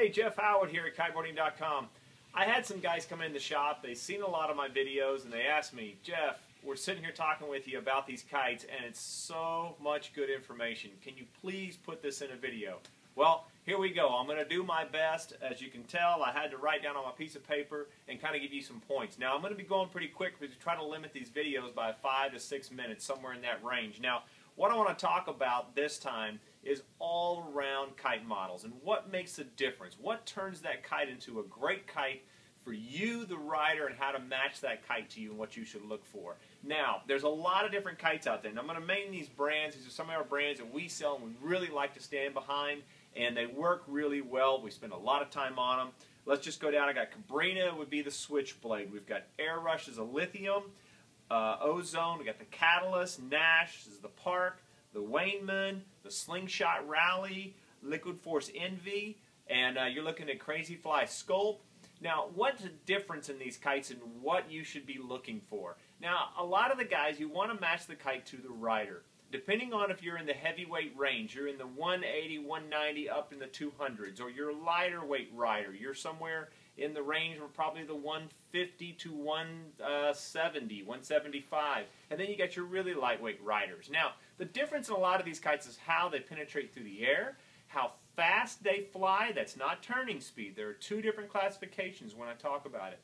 Hey, Jeff Howard here at Kiteboarding.com. I had some guys come in the shop. They've seen a lot of my videos and they asked me, Jeff, we're sitting here talking with you about these kites and it's so much good information. Can you please put this in a video? Well, here we go. I'm going to do my best. As you can tell, I had to write down on my piece of paper and kind of give you some points. Now, I'm going to be going pretty quick because we try to limit these videos by 5 to 6 minutes, somewhere in that range. Now, what I want to talk about this time is all-around kite models and what makes a difference. What turns that kite into a great kite for you, the rider, and how to match that kite to you and what you should look for. Now, there's a lot of different kites out there, and I'm going to name these brands. These are some of our brands that we sell and we really like to stand behind, and they work really well. We spend a lot of time on them. Let's just go down. I got Cabrina would be the switchblade. We've got Air Rush is a lithium. Ozone, we got the Catalyst, Nash is the Park, the Wainman, the Slingshot Rally, Liquid Force Envy, and you're looking at Crazy Fly Sculpt. Now, what's the difference in these kites and what you should be looking for? Now, a lot of the guys, you want to match the kite to the rider. Depending on if you're in the heavyweight range, you're in the 180, 190, up in the 200s, or you're a lighter weight rider, you're somewhere in the range of probably the 150 to 170, 175. And then you got your really lightweight riders. Now, the difference in a lot of these kites is how they penetrate through the air, how fast they fly. That's not turning speed. There are two different classifications when I talk about it.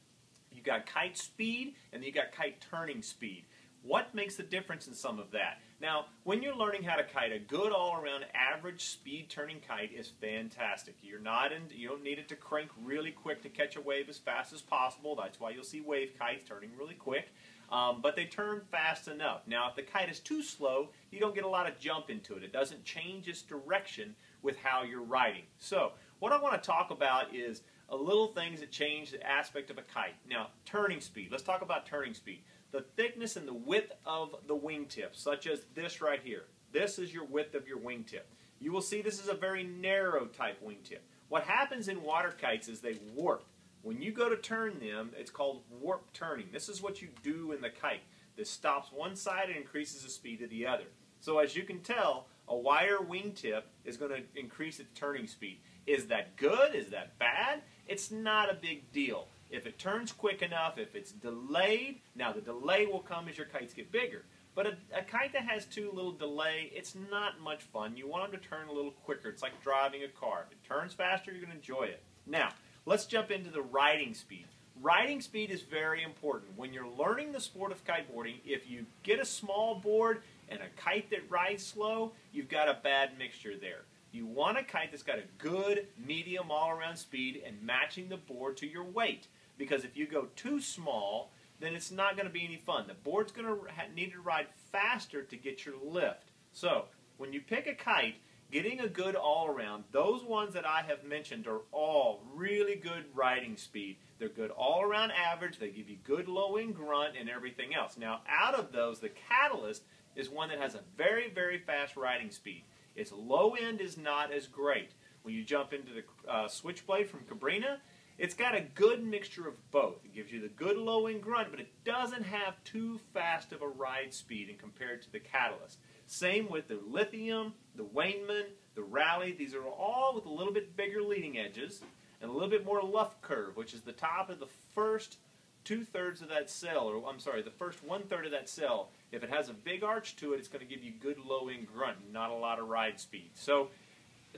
You got kite speed and you got kite turning speed. What makes the difference in some of that? Now, when you're learning how to kite, a good all-around average speed turning kite is fantastic. You don't need it to crank really quick to catch a wave as fast as possible. That's why you'll see wave kites turning really quick. But they turn fast enough. Now, if the kite is too slow, you don't get a lot of jump into it. It doesn't change its direction with how you're riding. So, what I want to talk about is a little things that change the aspect of a kite. Now, turning speed. Let's talk about turning speed. The thickness and the width of the wingtip, such as this right here. This is your width of your wingtip. You will see this is a very narrow type wingtip. What happens in water kites is they warp. When you go to turn them, it's called warp turning. This is what you do in the kite. This stops one side and increases the speed of the other. So as you can tell, a wider wingtip is going to increase its turning speed. Is that good? Is that bad? It's not a big deal. If it turns quick enough, if it's delayed, now the delay will come as your kites get bigger. But a kite that has too little delay, it's not much fun. You want them to turn a little quicker. It's like driving a car. If it turns faster, you're going to enjoy it. Now, let's jump into the riding speed. Riding speed is very important. When you're learning the sport of kiteboarding, if you get a small board and a kite that rides slow, you've got a bad mixture there. You want a kite that's got a good, medium, all-around speed and matching the board to your weight. Because if you go too small, then it's not going to be any fun. The board's going to need to ride faster to get your lift. So, when you pick a kite, getting a good all-around, those ones that I have mentioned are all really good riding speed. They're good all-around average. They give you good low-end grunt and everything else. Now, out of those, the Catalyst is one that has a very, very fast riding speed. Its low end is not as great. When you jump into the Switchblade from Cabrina, it's got a good mixture of both. It gives you the good low-end grunt, but it doesn't have too fast of a ride speed compared to the Catalyst. Same with the Lithium, the Wainman, the Rally. These are all with a little bit bigger leading edges and a little bit more luff curve, which is the top of the first two-thirds of that cell, or I'm sorry, the first one-third of that cell. If it has a big arch to it, it's going to give you good low-end grunt and not a lot of ride speed. So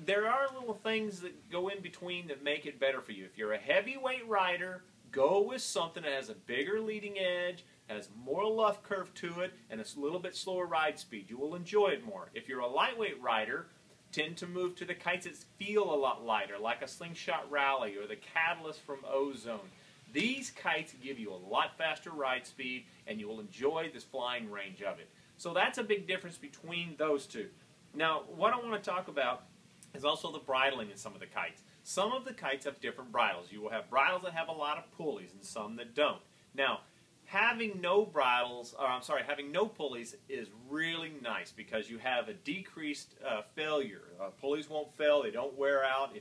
there are little things that go in between that make it better for you. If you're a heavyweight rider, go with something that has a bigger leading edge, has more luff curve to it, and a little bit slower ride speed. You will enjoy it more. If you're a lightweight rider, tend to move to the kites that feel a lot lighter, like a Slingshot Rally or the Catalyst from Ozone. These kites give you a lot faster ride speed, and you will enjoy this flying range of it. So that's a big difference between those two. Now, what I want to talk about is also the bridling in some of the kites. Some of the kites have different bridles. You will have bridles that have a lot of pulleys and some that don't. Now, having no pulleys is really nice because you have a decreased failure. Pulleys won't fail. They don't wear out.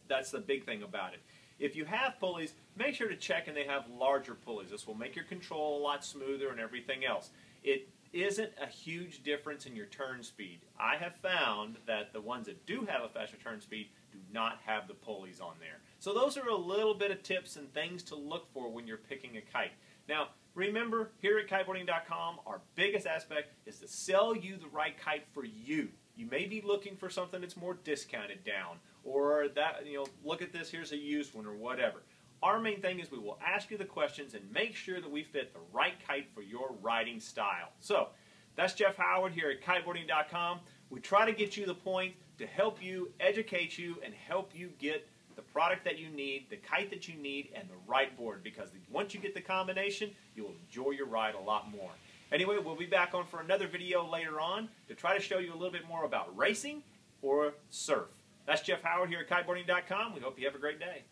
That's the big thing about it. If you have pulleys, make sure to check and they have larger pulleys. This will make your control a lot smoother and everything else. It isn't a huge difference in your turn speed. I have found that the ones that do have a faster turn speed do not have the pulleys on there. So those are a little bit of tips and things to look for when you're picking a kite. Now, remember, here at Kiteboarding.com, our biggest aspect is to sell you the right kite for you. You may be looking for something that's more discounted down, or that, look at this, here's a used one, or whatever. Our main thing is we will ask you the questions and make sure that we fit the right kite for your riding style. So, that's Jeff Howard here at Kiteboarding.com. We try to get you the point to help you, educate you, and help you get the product that you need, the kite that you need, and the right board, because once you get the combination, you'll enjoy your ride a lot more. Anyway, we'll be back on for another video later on to try to show you a little bit more about racing or surf. That's Jeff Howard here at Kiteboarding.com. We hope you have a great day.